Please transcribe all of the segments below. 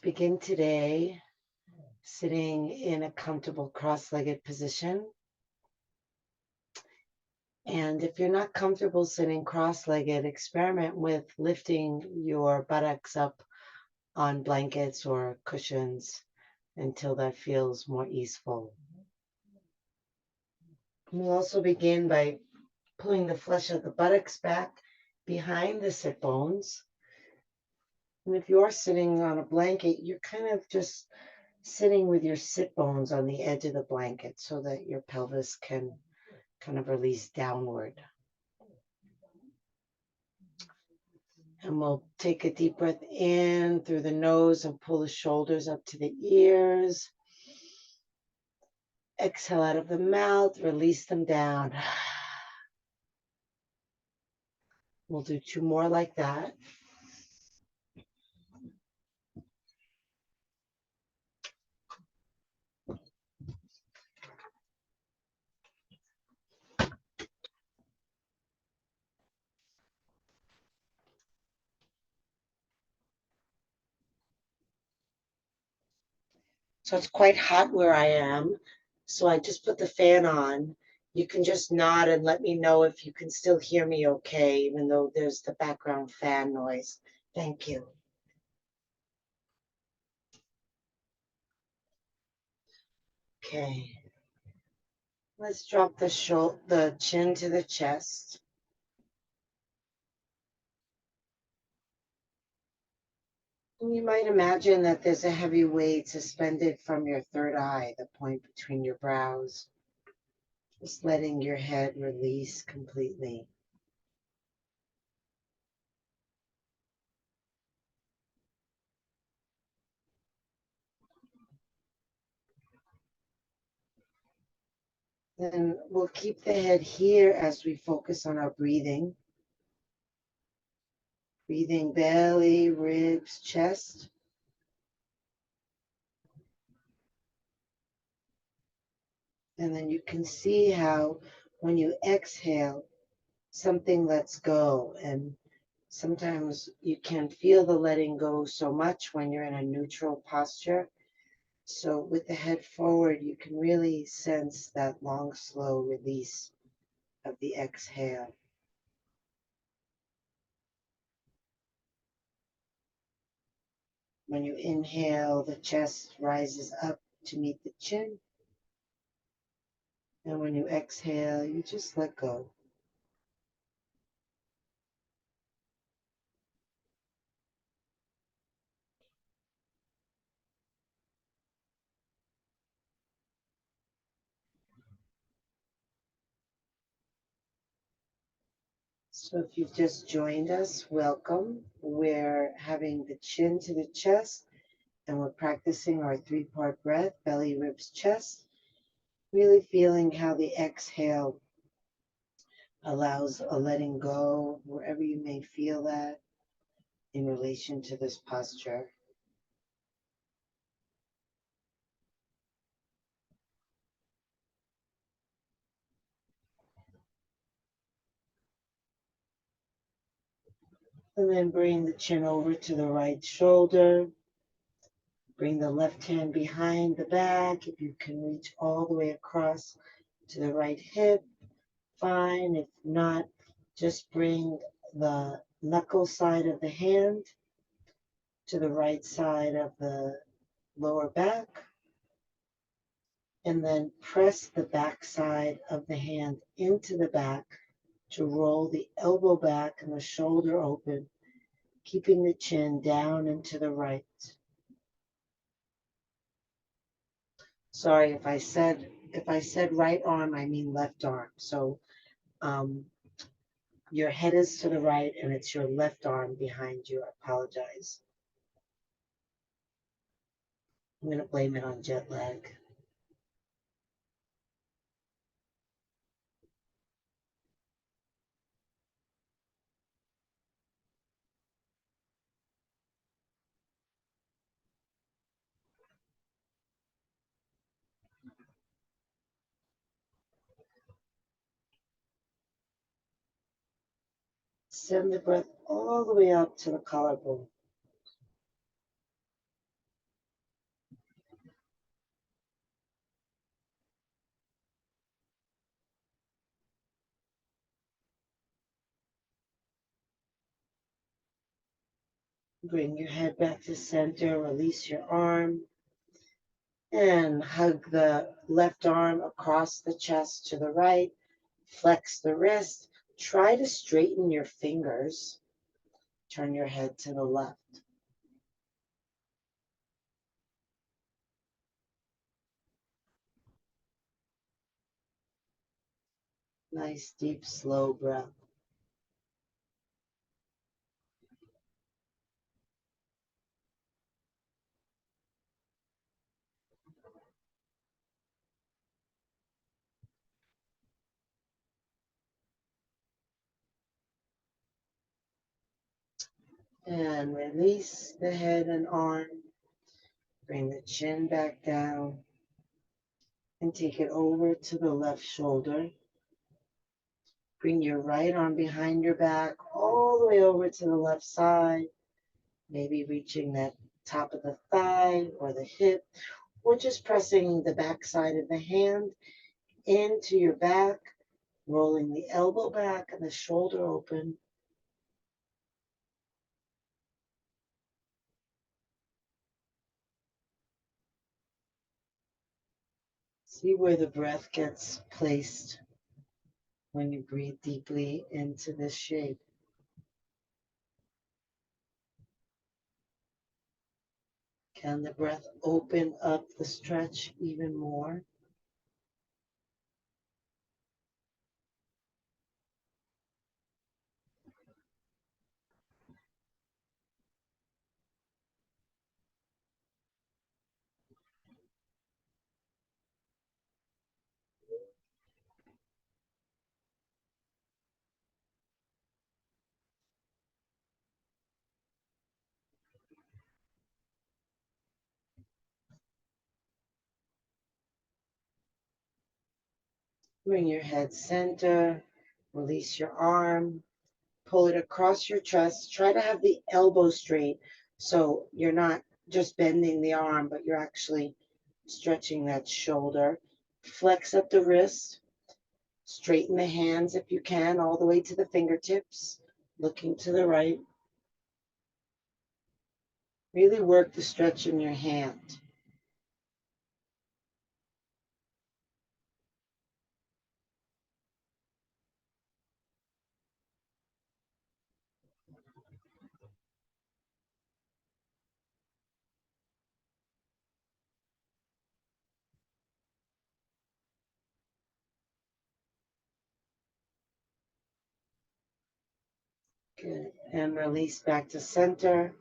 begin today sitting in a comfortable cross-legged position. And if you're not comfortable sitting cross-legged, experiment with lifting your buttocks up on blankets or cushions until that feels more easeful. We'll also begin by pulling the flesh of the buttocks back behind the sit bones. And if you're sitting on a blanket, you're kind of just sitting with your sit bones on the edge of the blanket so that your pelvis can kind of release downward. And we'll take a deep breath in through the nose and pull the shoulders up to the ears. Exhale out of the mouth, release them down. We'll do 2 more like that. So it's quite hot where I am. So I just put the fan on. You can just nod and let me know if you can still hear me okay, even though there's the background fan noise. Thank you. Okay. Let's drop the chin to the chest. And you might imagine that there's a heavy weight suspended from your third eye, the point between your brows. Just letting your head release completely. Then we'll keep the head here as we focus on our breathing. Breathing belly, ribs, chest. And then you can see how when you exhale, something lets go. And sometimes you can feel the letting go so much when you're in a neutral posture. So with the head forward, you can really sense that long, slow release of the exhale. When you inhale, the chest rises up to meet the chin. And when you exhale, you just let go. So if you've just joined us, welcome. We're having the chin to the chest, and we're practicing our 3-part breath, belly, ribs, chest, really feeling how the exhale allows a letting go wherever you may feel that in relation to this posture. And then bring the chin over to the right shoulder. Bring the left hand behind the back. If you can reach all the way across to the right hip, fine. If not, just bring the knuckle side of the hand to the right side of the lower back. And then press the back side of the hand into the back to roll the elbow back and the shoulder open, keeping the chin down and to the right. Sorry, if I said right arm, I mean left arm. So your head is to the right and it's your left arm behind you. I apologize. I'm going to blame it on jet lag. Send the breath all the way up to the collarbone. Bring your head back to center, release your arm, and hug the left arm across the chest to the right. Flex the wrist. Try to straighten your fingers. Turn your head to the left. Nice, deep, slow breath. And release the head and arm. Bring the chin back down and take it over to the left shoulder. Bring your right arm behind your back all the way over to the left side, maybe reaching that top of the thigh or the hip, or just pressing the back side of the hand into your back, rolling the elbow back and the shoulder open. See where the breath gets placed when you breathe deeply into this shape. Can the breath open up the stretch even more? Bring your head center, release your arm, pull it across your chest. Try to have the elbow straight so you're not just bending the arm, but you're actually stretching that shoulder. Flex up the wrist, straighten the hands if you can, all the way to the fingertips, looking to the right. Really work the stretch in your hand. Good. And release back to center.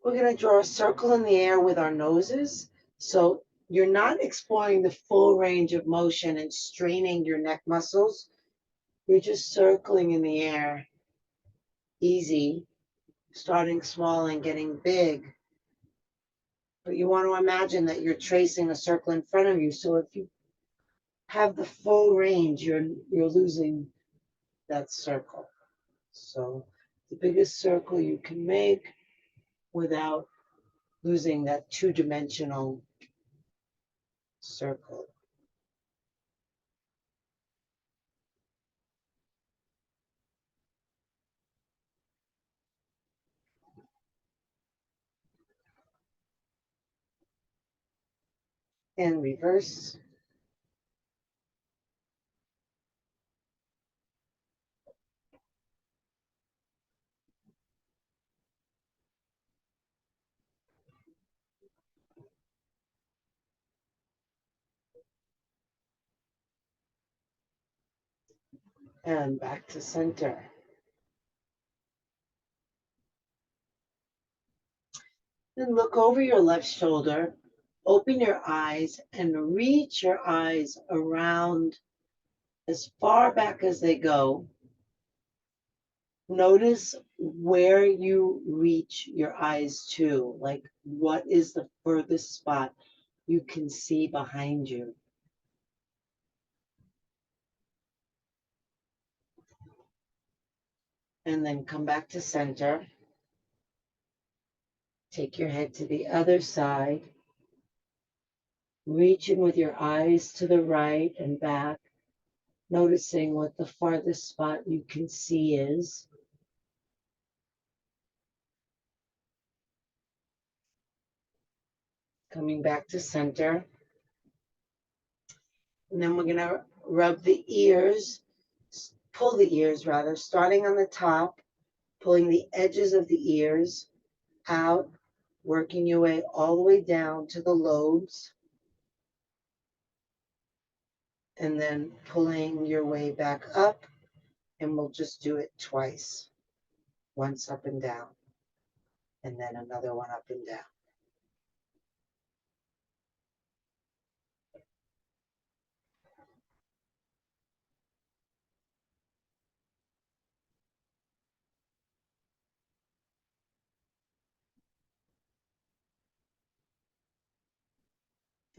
We're going to draw a circle in the air with our noses. So you're not exploring the full range of motion and straining your neck muscles. You're just circling in the air, easy, starting small and getting big. But you want to imagine that you're tracing a circle in front of you. So if you have the full range, you're losing that circle. So the biggest circle you can make without losing that two-dimensional circle. And reverse. And back to center. Then look over your left shoulder, open your eyes, and reach your eyes around as far back as they go. Notice where you reach your eyes to, like what is the furthest spot you can see behind you. And then come back to center. Take your head to the other side. Reach in with your eyes to the right and back, noticing what the farthest spot you can see is. Coming back to center. And then we're going to rub the ears, pull the ears rather, starting on the top, pulling the edges of the ears out, working your way all the way down to the lobes, and then pulling your way back up, and we'll just do it twice. Once up and down, and then another one up and down.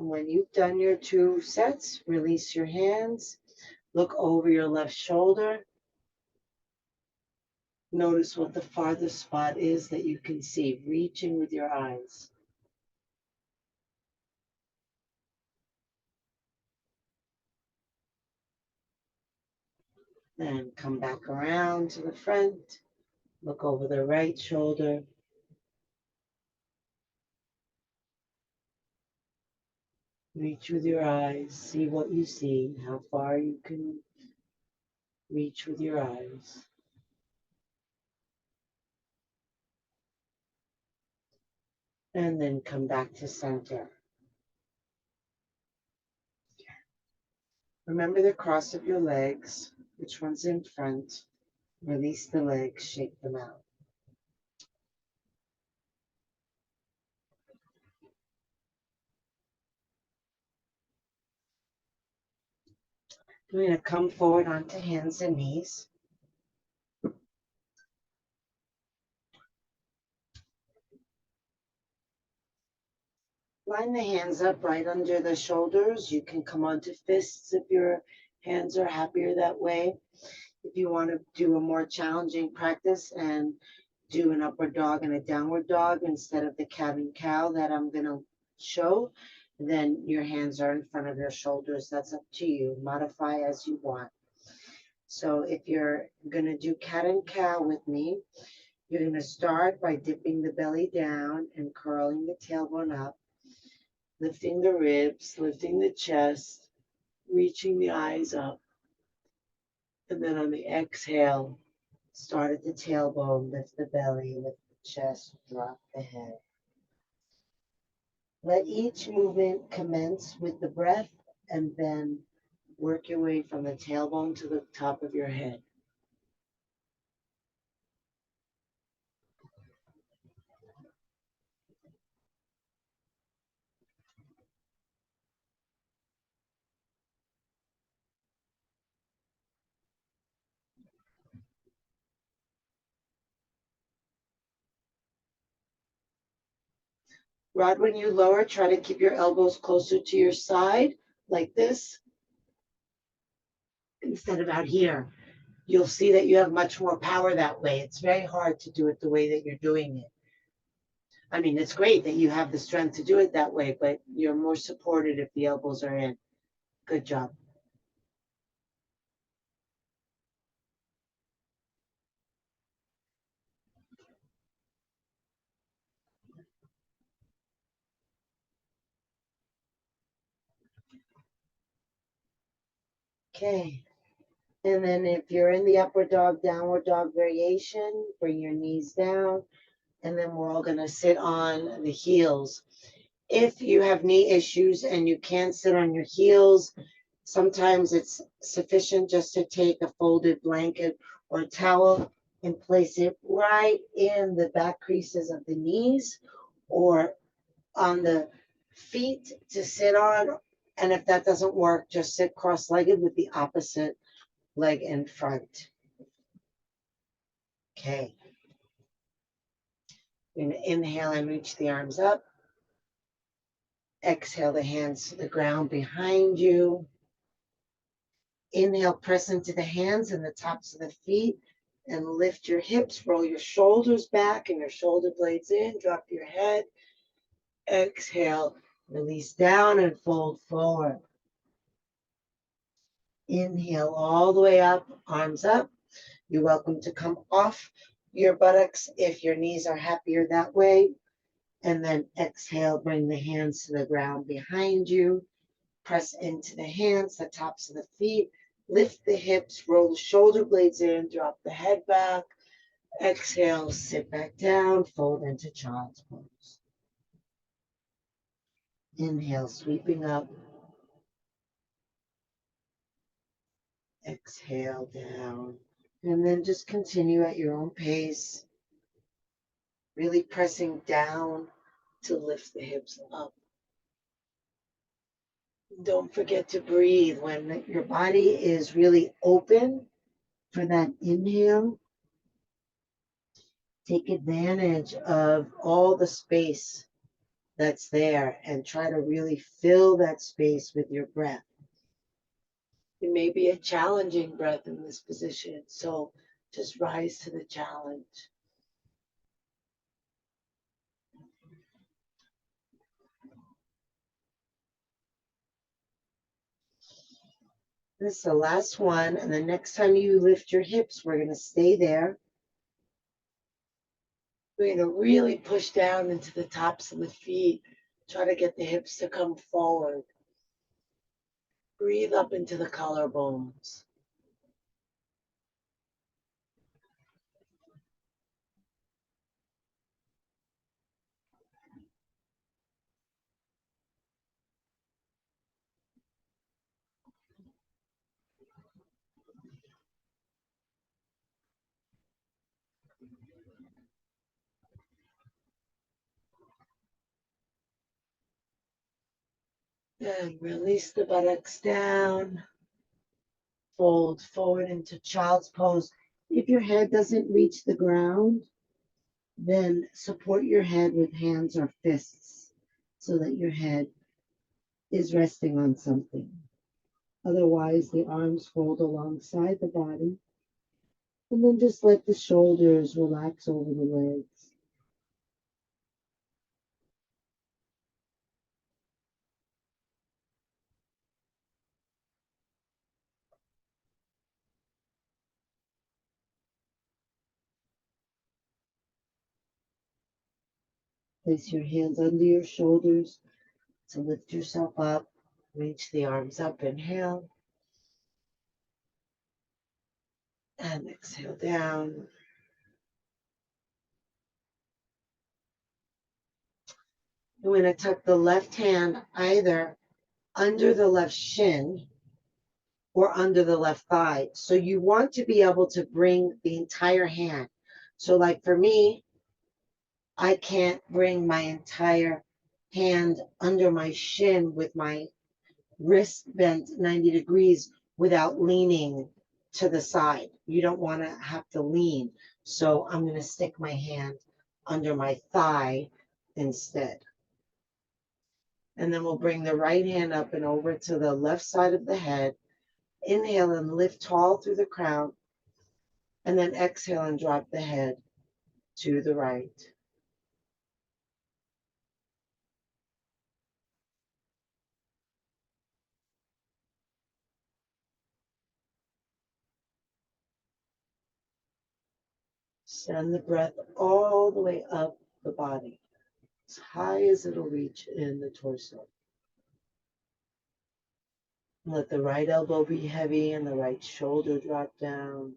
And when you've done your 2 sets, release your hands, look over your left shoulder. Notice what the farthest spot is that you can see, reaching with your eyes. Then come back around to the front, look over the right shoulder. Reach with your eyes, see what you see, how far you can reach with your eyes. And then come back to center. Remember the cross of your legs, which one's in front. Release the legs, shake them out. We're going to come forward onto hands and knees. Line the hands up right under the shoulders. You can come onto fists if your hands are happier that way. If you want to do a more challenging practice and do an upward dog and a downward dog instead of the cat and cow that I'm going to show, then your hands are in front of your shoulders. That's up to you. Modify as you want. So if you're going to do cat and cow with me, you're going to start by dipping the belly down and curling the tailbone up, lifting the ribs, lifting the chest, reaching the eyes up. And then on the exhale, start at the tailbone, lift the belly, lift the chest, drop the head. Let each movement commence with the breath and then work your way from the tailbone to the top of your head. Rod, when you lower, try to keep your elbows closer to your side, like this, instead of out here. You'll see that you have much more power that way. It's very hard to do it the way that you're doing it. I mean, it's great that you have the strength to do it that way, but you're more supported if the elbows are in. Good job. Okay. And then if you're in the upward dog, downward dog variation, bring your knees down, and then we're all going to sit on the heels. If you have knee issues and you can't sit on your heels, sometimes it's sufficient just to take a folded blanket or a towel and place it right in the back creases of the knees or on the feet to sit on. And if that doesn't work, just sit cross-legged with the opposite leg in front. Okay. You're going to inhale and reach the arms up. Exhale the hands to the ground behind you. Inhale, press into the hands and the tops of the feet and lift your hips, roll your shoulders back and your shoulder blades in, drop your head. Exhale, release down and fold forward. Inhale all the way up, arms up. You're welcome to come off your buttocks if your knees are happier that way. And then exhale, bring the hands to the ground behind you. Press into the hands, the tops of the feet. Lift the hips, roll the shoulder blades in, drop the head back. Exhale, sit back down, fold into child's pose. Inhale, sweeping up. Exhale down. And then just continue at your own pace, really pressing down to lift the hips up. Don't forget to breathe when your body is really open for that inhale. Take advantage of all the space that's there and try to really fill that space with your breath. It may be a challenging breath in this position, so just rise to the challenge. This is the last one, and the next time you lift your hips, we're going to stay there. We're going to really push down into the tops of the feet. Try to get the hips to come forward. Breathe up into the collarbones. And release the buttocks down. Fold forward into child's pose. If your head doesn't reach the ground, then support your head with hands or fists so that your head is resting on something. Otherwise, the arms fold alongside the body. And then just let the shoulders relax over the legs. Place your hands under your shoulders to lift yourself up. Reach the arms up. Inhale. And exhale down. You're going to tuck the left hand either under the left shin or under the left thigh. So you want to be able to bring the entire hand. So like for me, I can't bring my entire hand under my shin with my wrist bent 90 degrees without leaning to the side. You don't want to have to lean. So I'm going to stick my hand under my thigh instead. And then we'll bring the right hand up and over to the left side of the head. Inhale and lift tall through the crown. And then exhale and drop the head to the right. Send the breath all the way up the body, as high as it'll reach in the torso. Let the right elbow be heavy and the right shoulder drop down.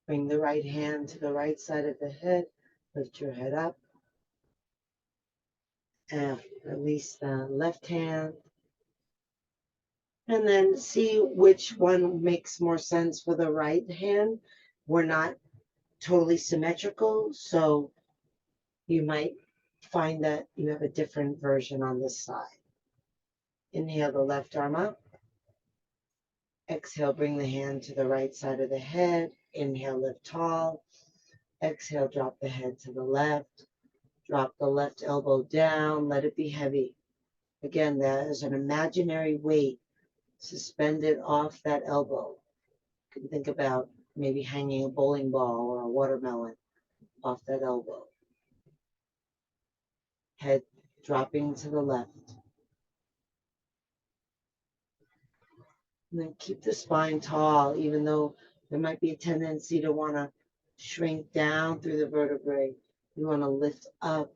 Bring the right hand to the right side of the head. Lift your head up. And release the left hand. And then see which one makes more sense for the right hand. We're not totally symmetrical, so you might find that you have a different version on this side. Inhale the left arm up. Exhale, bring the hand to the right side of the head. Inhale, lift tall. Exhale, drop the head to the left. Drop the left elbow down. Let it be heavy. Again, that is an imaginary weight suspended off that elbow. You can think about maybe hanging a bowling ball or a watermelon off that elbow. head dropping to the left. And then keep the spine tall, even though there might be a tendency to want to shrink down through the vertebrae. You want to lift up.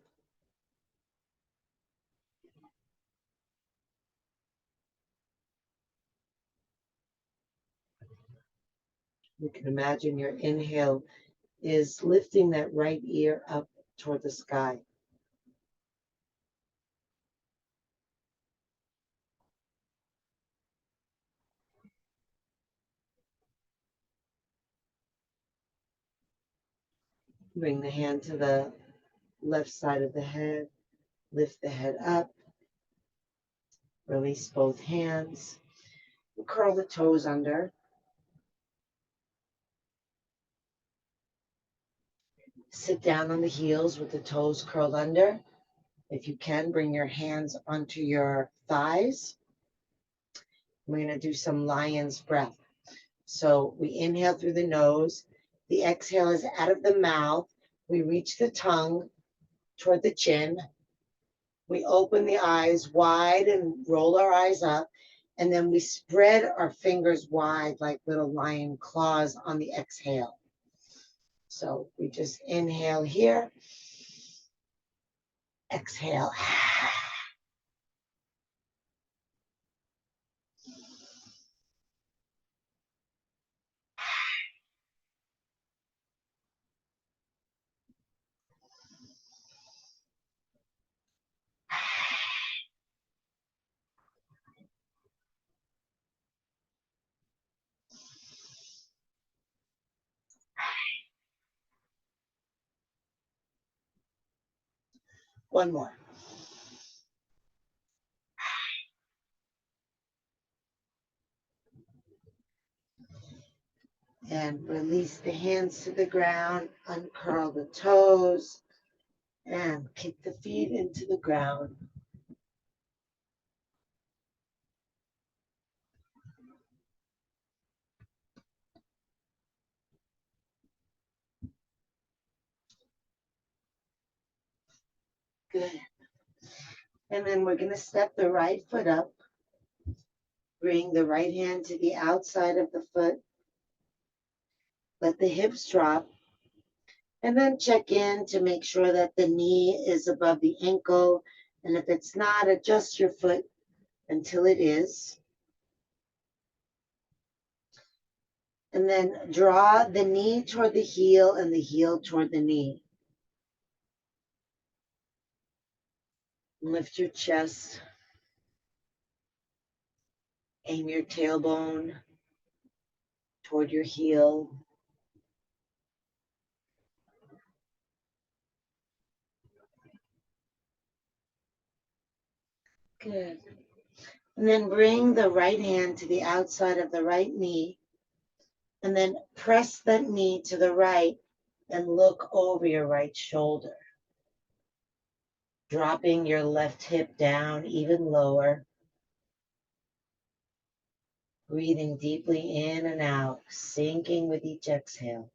You can imagine your inhale is lifting that right ear up toward the sky. Bring the hand to the left side of the head. Lift the head up. Release both hands. Curl the toes under. Sit down on the heels with the toes curled under. If you can, bring your hands onto your thighs. We're going to do some lion's breath. So we inhale through the nose. The exhale is out of the mouth. We reach the tongue toward the chin. We open the eyes wide and roll our eyes up. And then we spread our fingers wide like little lion claws on the exhale. So we just inhale here. Exhale. One more. And release the hands to the ground, uncurl the toes, and kick the feet into the ground. Good. And then we're going to step the right foot up. Bring the right hand to the outside of the foot. Let the hips drop. And then check in to make sure that the knee is above the ankle. And if it's not, adjust your foot until it is. And then draw the knee toward the heel and the heel toward the knee. Lift your chest. Aim your tailbone toward your heel. Good. And then bring the right hand to the outside of the right knee. And then press that knee to the right and look over your right shoulder. Dropping your left hip down even lower. Breathing deeply in and out, sinking with each exhale.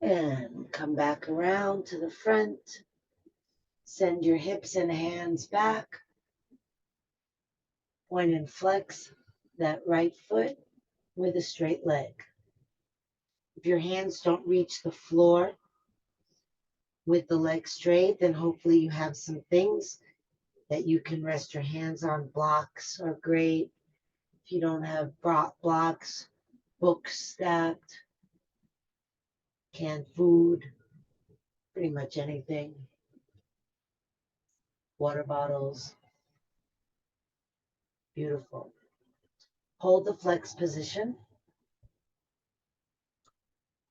And come back around to the front. Send your hips and hands back. Point and flex that right foot with a straight leg. If your hands don't reach the floor with the leg straight, then hopefully you have some things that you can rest your hands on. Blocks are great. If you don't have blocks, books stacked, canned food, pretty much anything. Water bottles. Beautiful. Hold the flex position.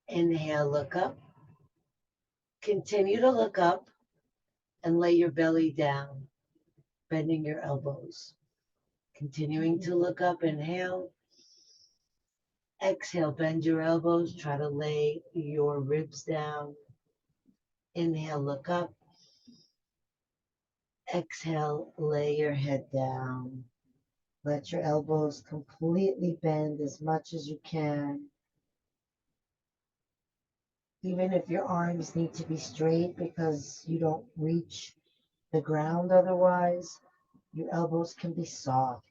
Inhale, look up. Continue to look up and lay your belly down, bending your elbows. Continuing to look up, inhale. Exhale, bend your elbows, try to lay your ribs down. Inhale, look up. Exhale, lay your head down. Let your elbows completely bend as much as you can. Even if your arms need to be straight because you don't reach the ground otherwise, your elbows can be soft.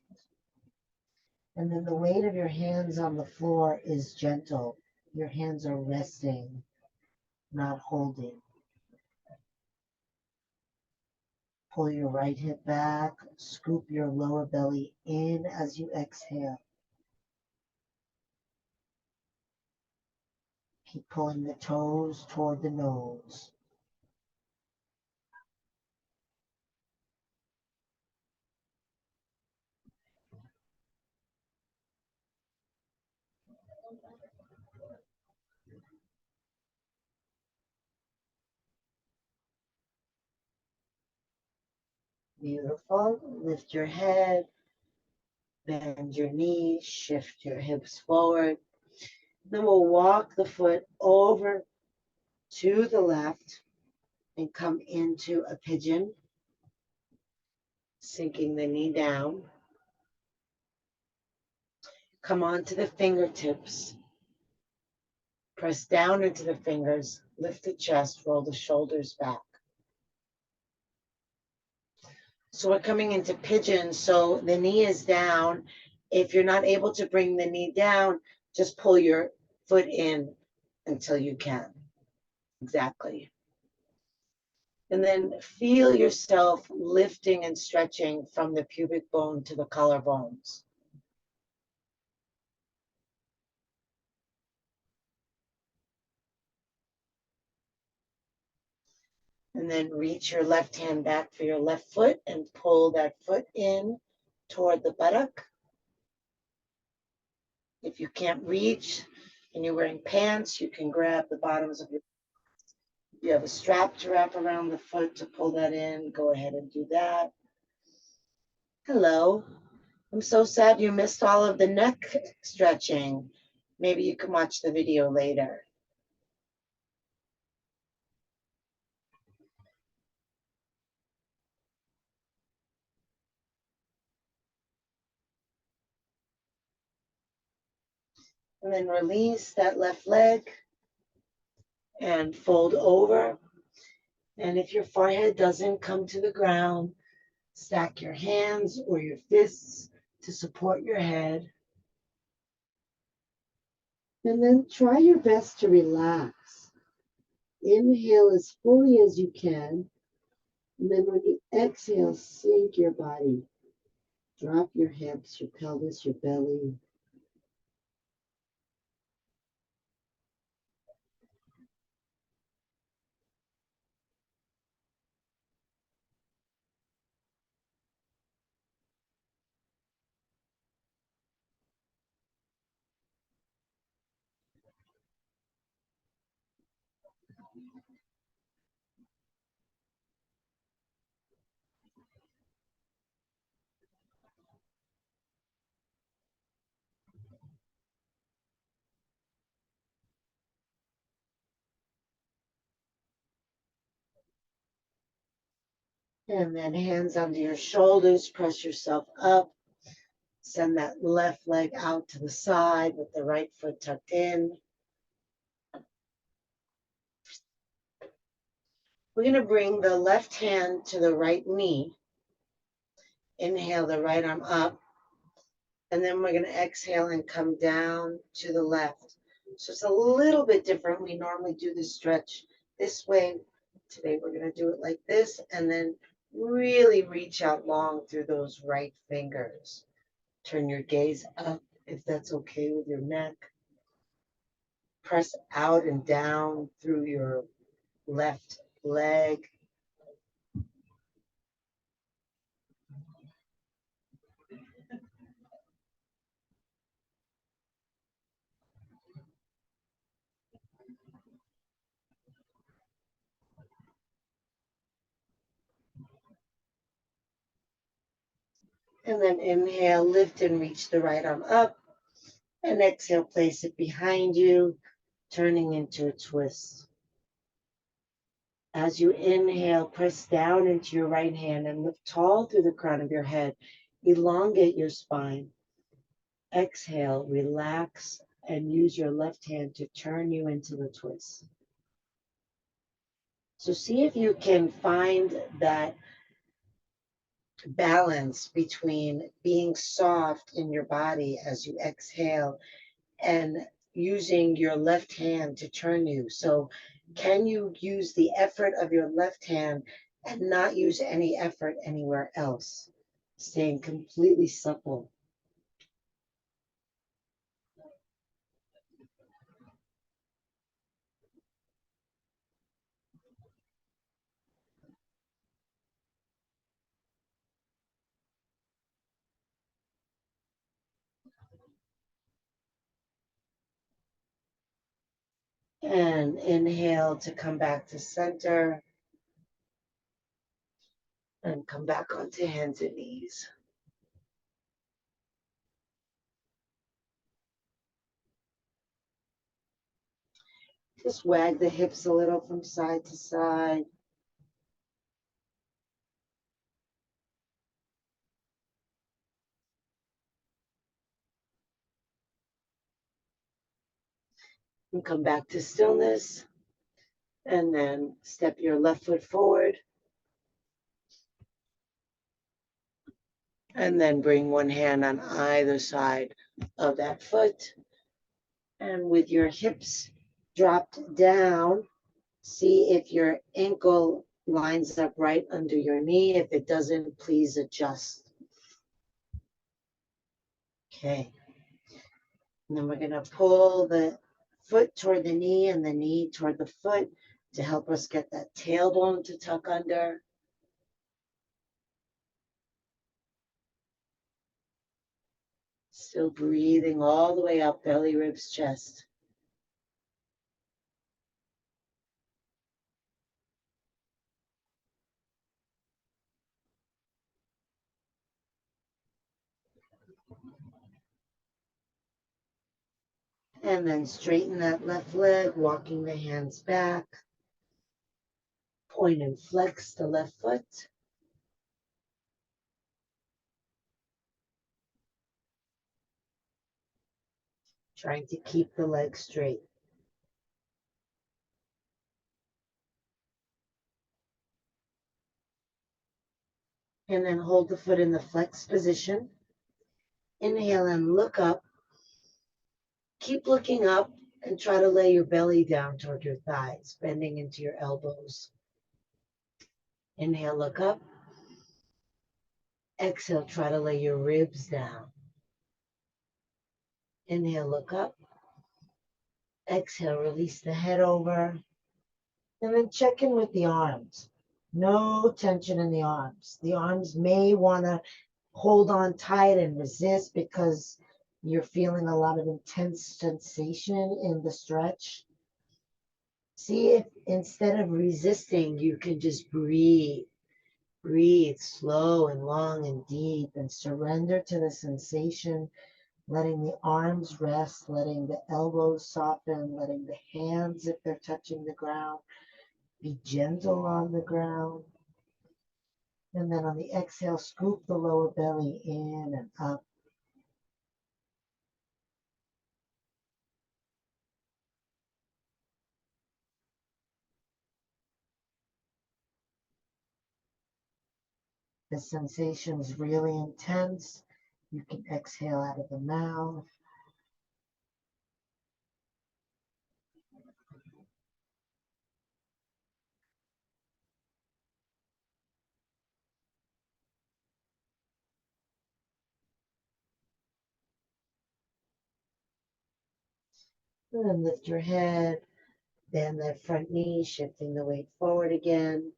And then the weight of your hands on the floor is gentle. Your hands are resting, not holding. Pull your right hip back, scoop your lower belly in as you exhale. Keep pulling the toes toward the nose. Beautiful. Lift your head, bend your knees, shift your hips forward. Then we'll walk the foot over to the left and come into a pigeon, sinking the knee down. Come onto the fingertips. Press down into the fingers, lift the chest, roll the shoulders back. So we're coming into pigeon, so the knee is down. If you're not able to bring the knee down, just pull your foot in until you can. Exactly. And then feel yourself lifting and stretching from the pubic bone to the collarbones. And then reach your left hand back for your left foot and pull that foot in toward the buttock. If you can't reach and you're wearing pants, you can grab the bottoms of your. If you have a strap to wrap around the foot to pull that in, go ahead and do that. Hello. I'm so sad you missed all of the neck stretching. Maybe you can watch the video later. And then release that left leg and fold over. And if your forehead doesn't come to the ground, stack your hands or your fists to support your head. And then try your best to relax. Inhale as fully as you can. And then when you exhale, sink your body. Drop your hips, your pelvis, your belly. And then hands under your shoulders, press yourself up. Send that left leg out to the side with the right foot tucked in. We're going to bring the left hand to the right knee. Inhale the right arm up. And then we're going to exhale and come down to the left. So it's a little bit different. We normally do the stretch this way. Today we're going to do it like this and then really reach out long through those right fingers. Turn your gaze up if that's okay with your neck. Press out and down through your left leg. And then inhale, lift and reach the right arm up. And exhale, place it behind you, turning into a twist. As you inhale, press down into your right hand and lift tall through the crown of your head. Elongate your spine. Exhale, relax, and use your left hand to turn you into the twist. So see if you can find that balance between being soft in your body as you exhale and using your left hand to turn you. So can you use the effort of your left hand and not use any effort anywhere else? Staying completely supple. And inhale to come back to center. And come back onto hands and knees. Just wag the hips a little from side to side. And come back to stillness. And then step your left foot forward. And then bring one hand on either side of that foot. And with your hips dropped down, see if your ankle lines up right under your knee. If it doesn't, please adjust. Okay. And then we're going to pull the foot toward the knee and the knee toward the foot to help us get that tailbone to tuck under. Still breathing all the way up, belly, ribs, chest. And then straighten that left leg, walking the hands back. Point and flex the left foot. Trying to keep the leg straight. And then hold the foot in the flex position. Inhale and look up. Keep looking up and try to lay your belly down toward your thighs, bending into your elbows. Inhale, look up. Exhale, try to lay your ribs down. Inhale, look up. Exhale, release the head over. And then check in with the arms. No tension in the arms. The arms may want to hold on tight and resist because you're feeling a lot of intense sensation in the stretch. See if instead of resisting, you can just breathe. Breathe slow and long and deep and surrender to the sensation, letting the arms rest, letting the elbows soften, letting the hands, if they're touching the ground, be gentle on the ground. And then on the exhale, scoop the lower belly in and up. The sensation is really intense. You can exhale out of the mouth. And then lift your head, bend that front knee, shifting the weight forward again.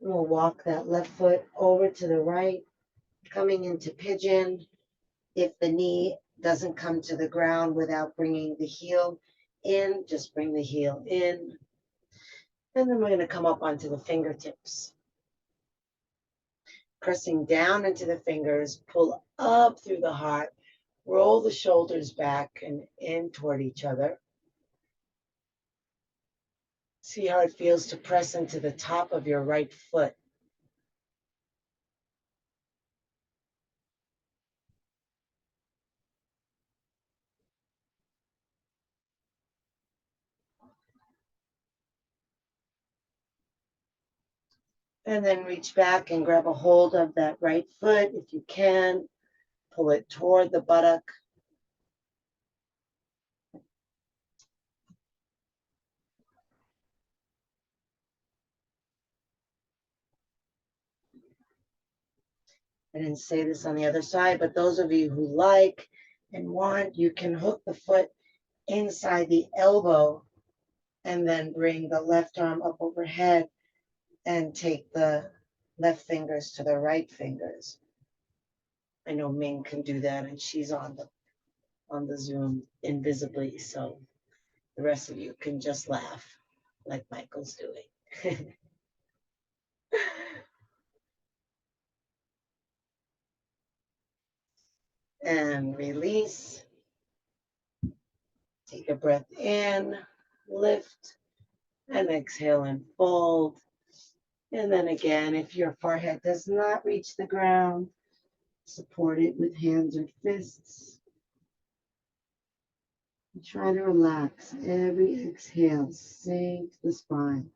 And we'll walk that left foot over to the right, coming into pigeon. If the knee doesn't come to the ground without bringing the heel in, just bring the heel in. And then we're going to come up onto the fingertips. Pressing down into the fingers, pull up through the heart, Roll the shoulders back and in toward each other. See how it feels to press into the top of your right foot. And then reach back and grab a hold of that right foot if you can. Pull it toward the buttock. I didn't say this on the other side, but those of you who like and want, you can hook the foot inside the elbow and then bring the left arm up overhead and take the left fingers to the right fingers. I know Ming can do that, and she's on the Zoom invisibly, so the rest of you can just laugh like Michael's doing. And release. Take a breath in, lift, and exhale and fold. And then again, if your forehead does not reach the ground, support it with hands or fists. And try to relax every exhale. Sink the spine,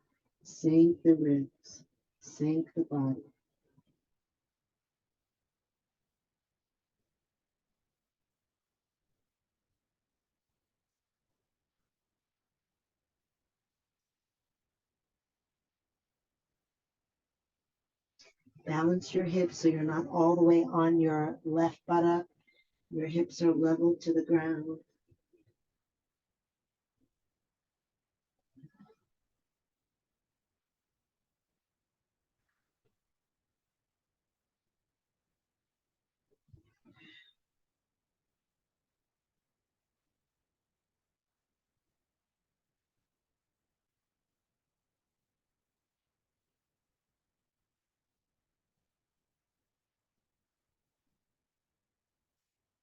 sink the ribs, sink the body. Balance your hips so you're not all the way on your left buttock. Your hips are level to the ground.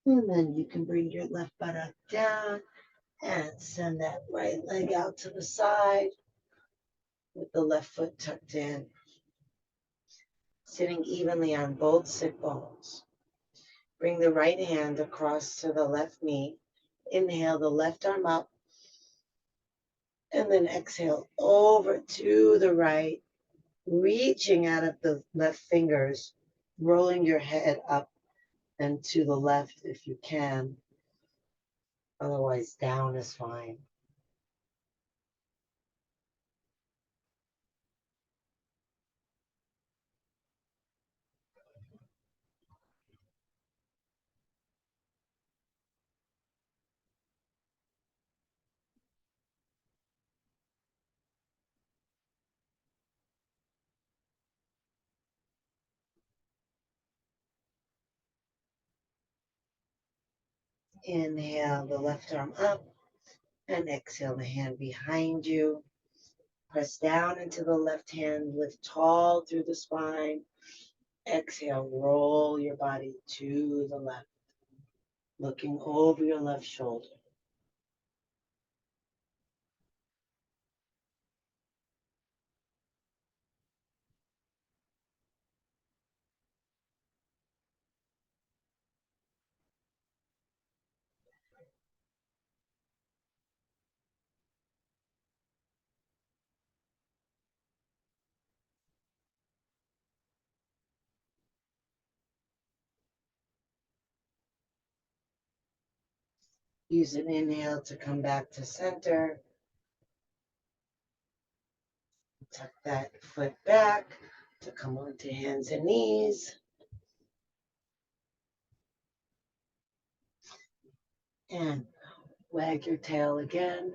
And then you can bring your left buttock down and send that right leg out to the side with the left foot tucked in. Sitting evenly on both sit bones. Bring the right hand across to the left knee. Inhale the left arm up. And then exhale over to the right, reaching out of the left fingers, rolling your head up and to the left if you can. Otherwise, down is fine. Inhale the left arm up and exhale the hand behind you. Press down into the left hand, lift tall through the spine. Exhale, roll your body to the left, looking over your left shoulder. Use an inhale to come back to center. Tuck that foot back to come onto hands and knees. And wag your tail again.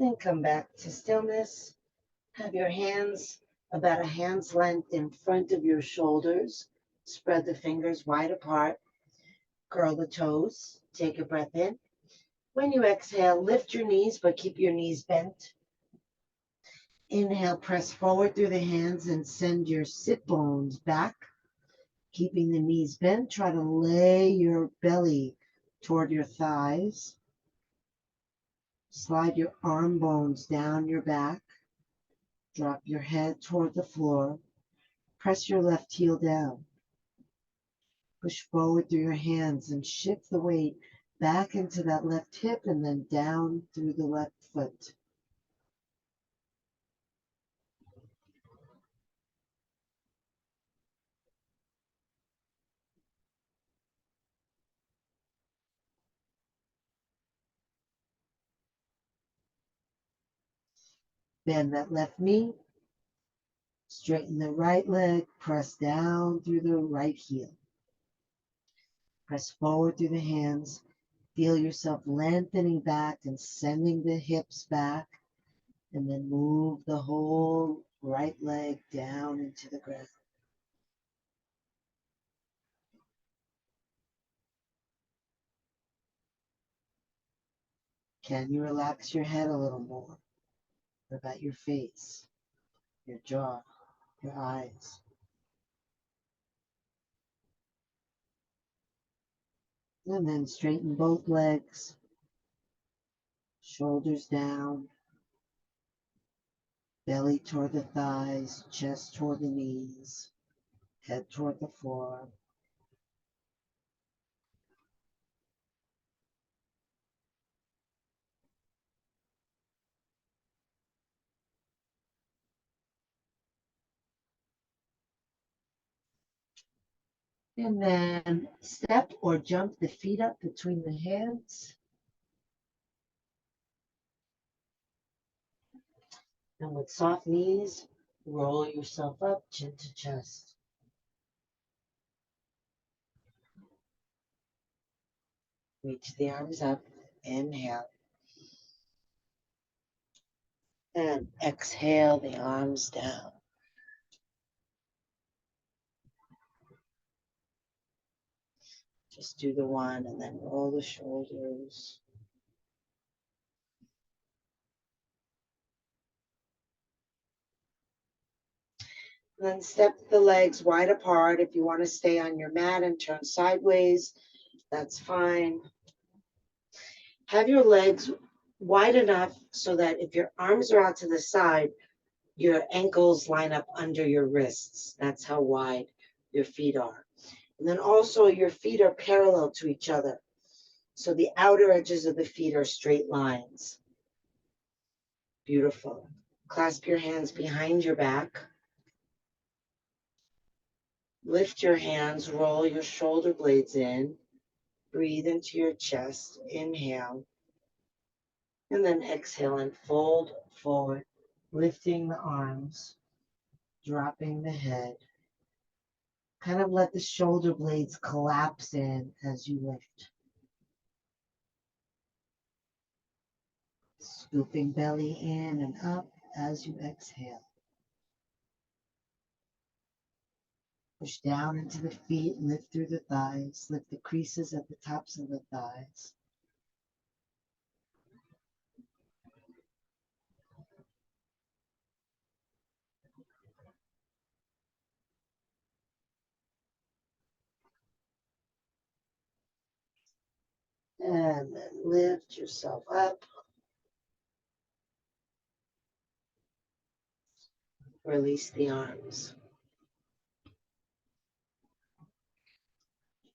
Then come back to stillness. Have your hands about a hand's length in front of your shoulders. Spread the fingers wide apart. Curl the toes. Take a breath in. When you exhale, lift your knees, but keep your knees bent. Inhale, press forward through the hands and send your sit bones back. Keeping the knees bent, try to lay your belly toward your thighs. Slide your arm bones down your back. Drop your head toward the floor. Press your left heel down. Push forward through your hands and shift the weight back into that left hip and then down through the left foot. Bend that left knee. Straighten the right leg. Press down through the right heel. Press forward through the hands. Feel yourself lengthening back and sending the hips back. And then move the whole right leg down into the ground. Can you relax your head a little more? What about your face, your jaw, your eyes? And then straighten both legs, shoulders down, belly toward the thighs, chest toward the knees, head toward the floor. And then step or jump the feet up between the hands. And with soft knees, roll yourself up, chin to chest. Reach the arms up, inhale. And exhale the arms down. Just do the one and then roll the shoulders. And then step the legs wide apart. If you want to stay on your mat and turn sideways, that's fine. Have your legs wide enough so that if your arms are out to the side, your ankles line up under your wrists. That's how wide your feet are. And then also your feet are parallel to each other. So the outer edges of the feet are straight lines. Beautiful. Clasp your hands behind your back. Lift your hands, roll your shoulder blades in. Breathe into your chest. Inhale. And then exhale and fold forward, lifting the arms, dropping the head. Kind of let the shoulder blades collapse in as you lift. Scooping belly in and up as you exhale. Push down into the feet, lift through the thighs, lift the creases at the tops of the thighs. And then lift yourself up. Release the arms.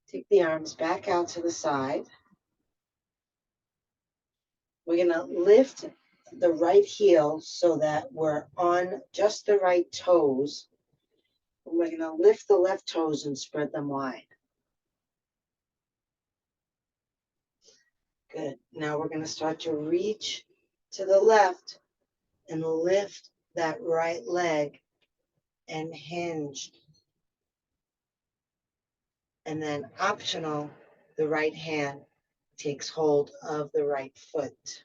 Take the arms back out to the side. We're going to lift the right heel so that we're on just the right toes. And we're going to lift the left toes and spread them wide. Good. Now we're going to start to reach to the left and lift that right leg and hinge. And then optional, the right hand takes hold of the right foot.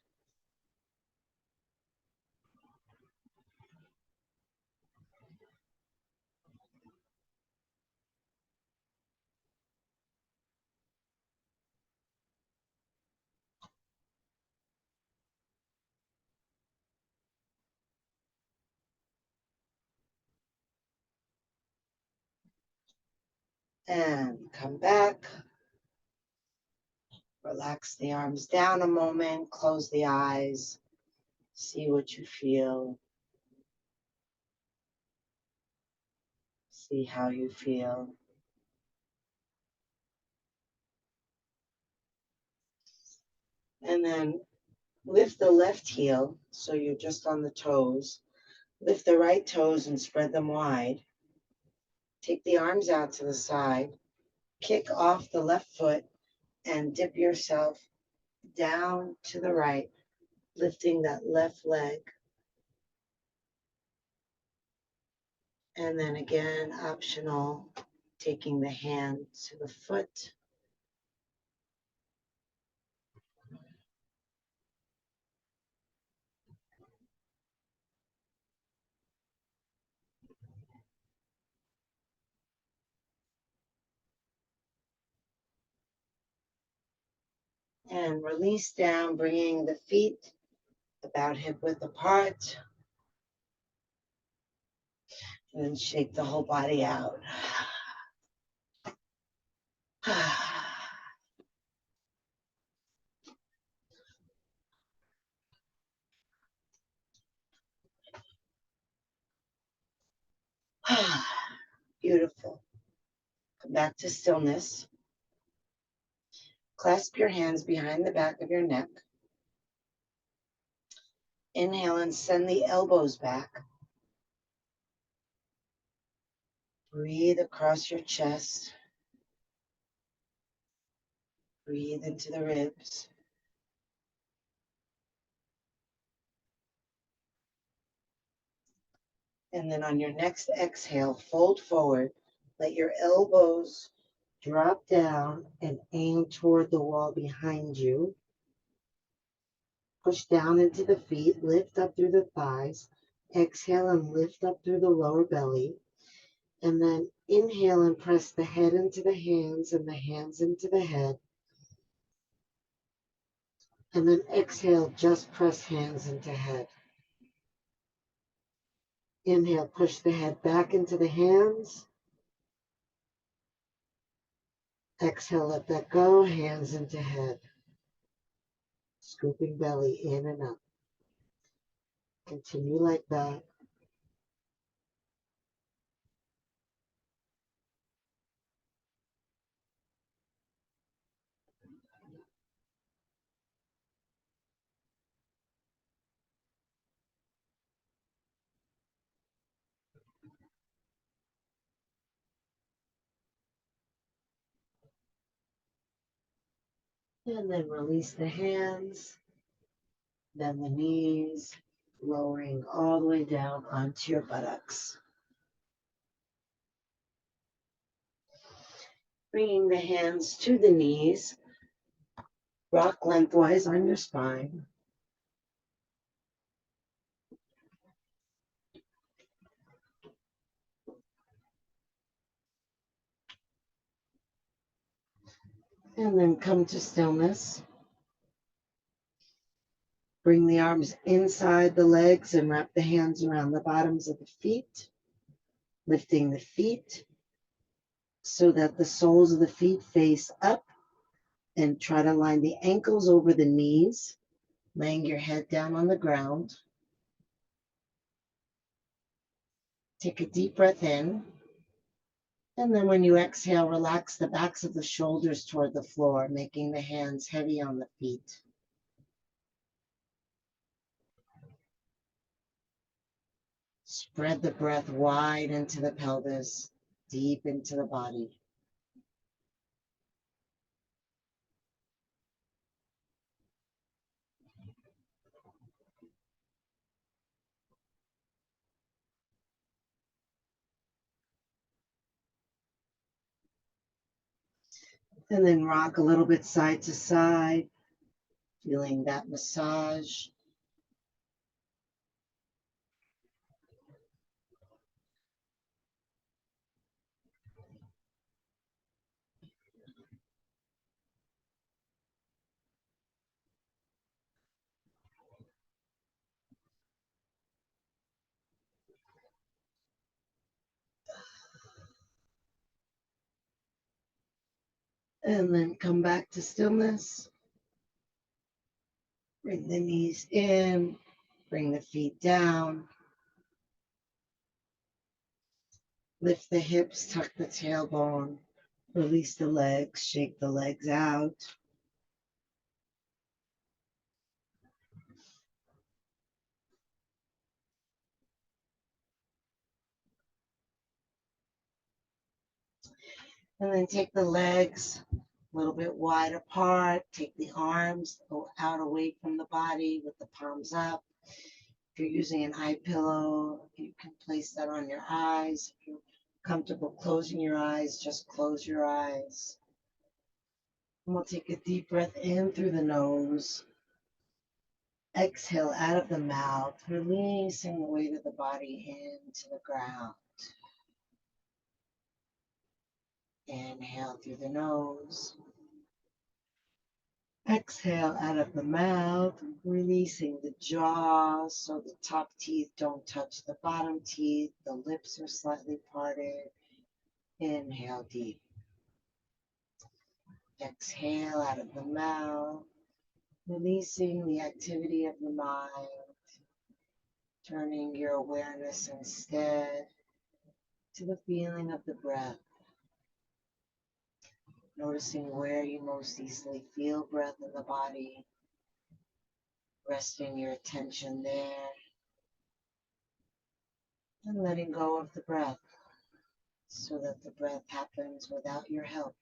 And come back. Relax the arms down a moment, close the eyes, see what you feel, see how you feel. And then lift the left heel so you're just on the toes. Lift the right toes and spread them wide. Take the arms out to the side. Kick off the left foot and dip yourself down to the right, lifting that left leg. And then again, optional, taking the hand to the foot. And release down, bringing the feet about hip width apart. And then shake the whole body out. Beautiful. Come back to stillness. Clasp your hands behind the back of your neck. Inhale and send the elbows back. Breathe across your chest. Breathe into the ribs. And then on your next exhale, fold forward. Let your elbows drop down and aim toward the wall behind you. Push down into the feet, lift up through the thighs. Exhale and lift up through the lower belly. And then inhale and press the head into the hands and the hands into the head. And then exhale, just press hands into head. Inhale, push the head back into the hands. Exhale, let that go, hands into head. Scooping belly in and up. Continue like that. And then release the hands, bend the knees, lowering all the way down onto your buttocks. Bringing the hands to the knees, rock lengthwise on your spine. And then come to stillness. Bring the arms inside the legs and wrap the hands around the bottoms of the feet, lifting the feet so that the soles of the feet face up, and try to line the ankles over the knees, laying your head down on the ground. Take a deep breath in. And then when you exhale, relax the backs of the shoulders toward the floor, making the hands heavy on the feet. Spread the breath wide into the pelvis, deep into the body. And then rock a little bit side to side, feeling that massage. And then come back to stillness. Bring the knees in, bring the feet down. Lift the hips, tuck the tailbone, release the legs, shake the legs out. And then take the legs a little bit wide apart. Take the arms, go out away from the body with the palms up. If you're using an eye pillow, you can place that on your eyes. If you're comfortable closing your eyes, just close your eyes. And we'll take a deep breath in through the nose. Exhale out of the mouth, releasing the weight of the body into the ground. Inhale through the nose. Exhale out of the mouth, releasing the jaw so the top teeth don't touch the bottom teeth. The lips are slightly parted. Inhale deep. Exhale out of the mouth, releasing the activity of the mind, turning your awareness instead to the feeling of the breath. Noticing where you most easily feel breath in the body, resting your attention there, and letting go of the breath so that the breath happens without your help.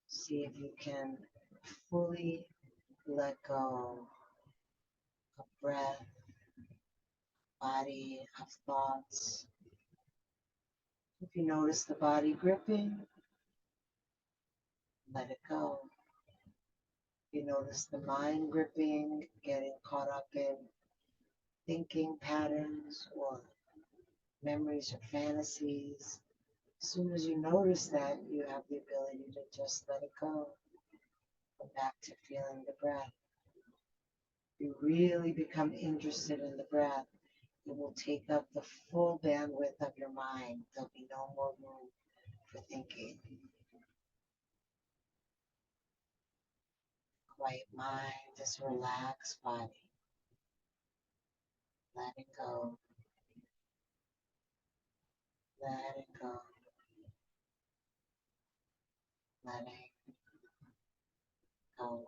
See if you can fully let go of breath, body, of thoughts. If you notice the body gripping, let it go. If you notice the mind gripping, getting caught up in thinking patterns or memories or fantasies, as soon as you notice that, you have the ability to just let it go. Come back to feeling the breath. You really become interested in the breath, it will take up the full bandwidth of your mind. There'll be no more room for thinking. Quiet mind, this relaxed body. Letting go, letting go, letting go.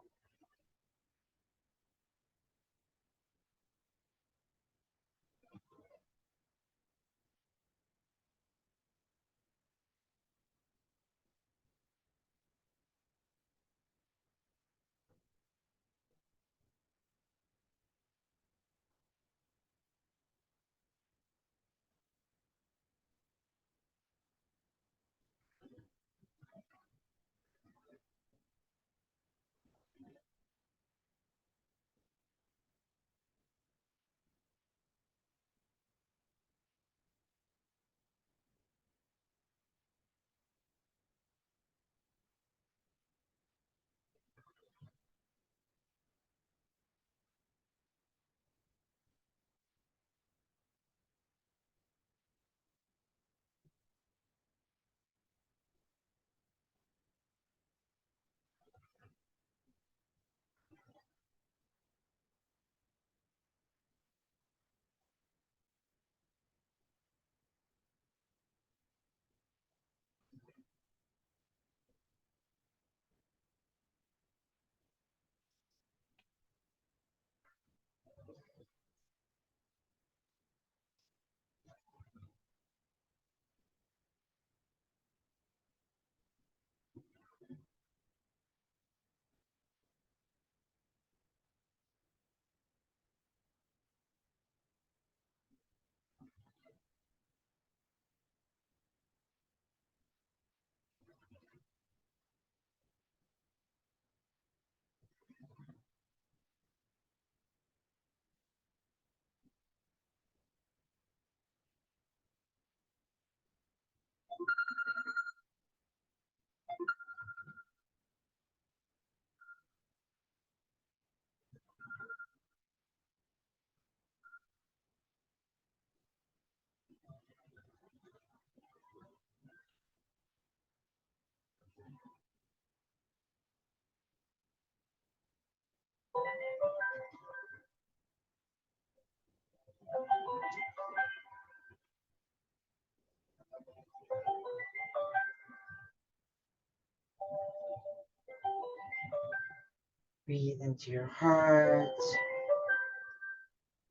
Breathe into your heart.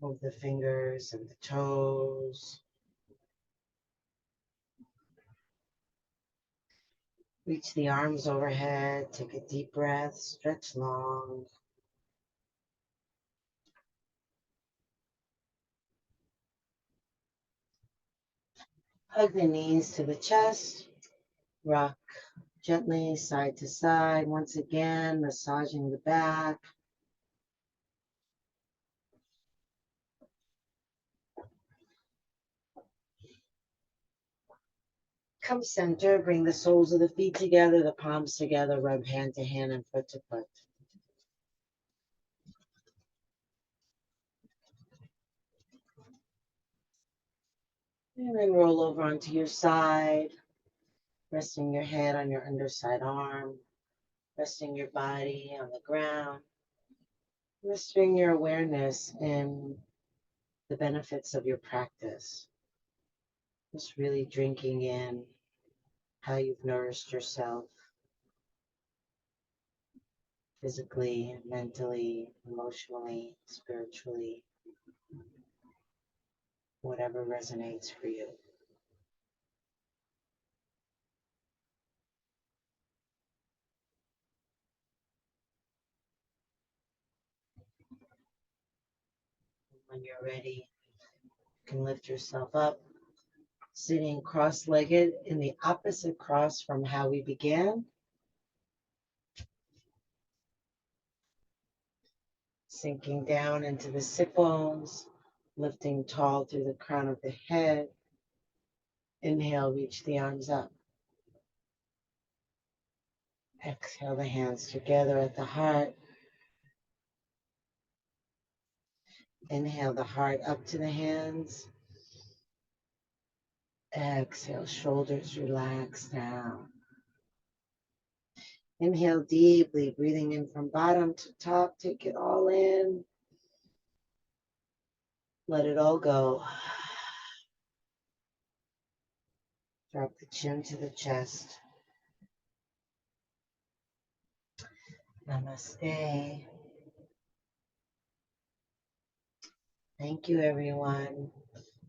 Move the fingers and the toes. Reach the arms overhead. Take a deep breath. Stretch long. Hug the knees to the chest. Rock gently side to side. Once again, massaging the back. Come center, bring the soles of the feet together, the palms together, rub hand to hand and foot to foot. And then roll over onto your side, resting your head on your underside arm, resting your body on the ground, resting your awareness in the benefits of your practice. Just really drinking in how you've nourished yourself physically, mentally, emotionally, spiritually, whatever resonates for you. When you're ready, you can lift yourself up, sitting cross-legged in the opposite cross from how we began. Sinking down into the sit bones, lifting tall through the crown of the head. Inhale, reach the arms up. Exhale the hands together at the heart. Inhale the heart up to the hands. Exhale, shoulders relax down. Inhale deeply, breathing in from bottom to top. Take it all in. Let it all go. Drop the chin to the chest. Namaste. Thank you, everyone.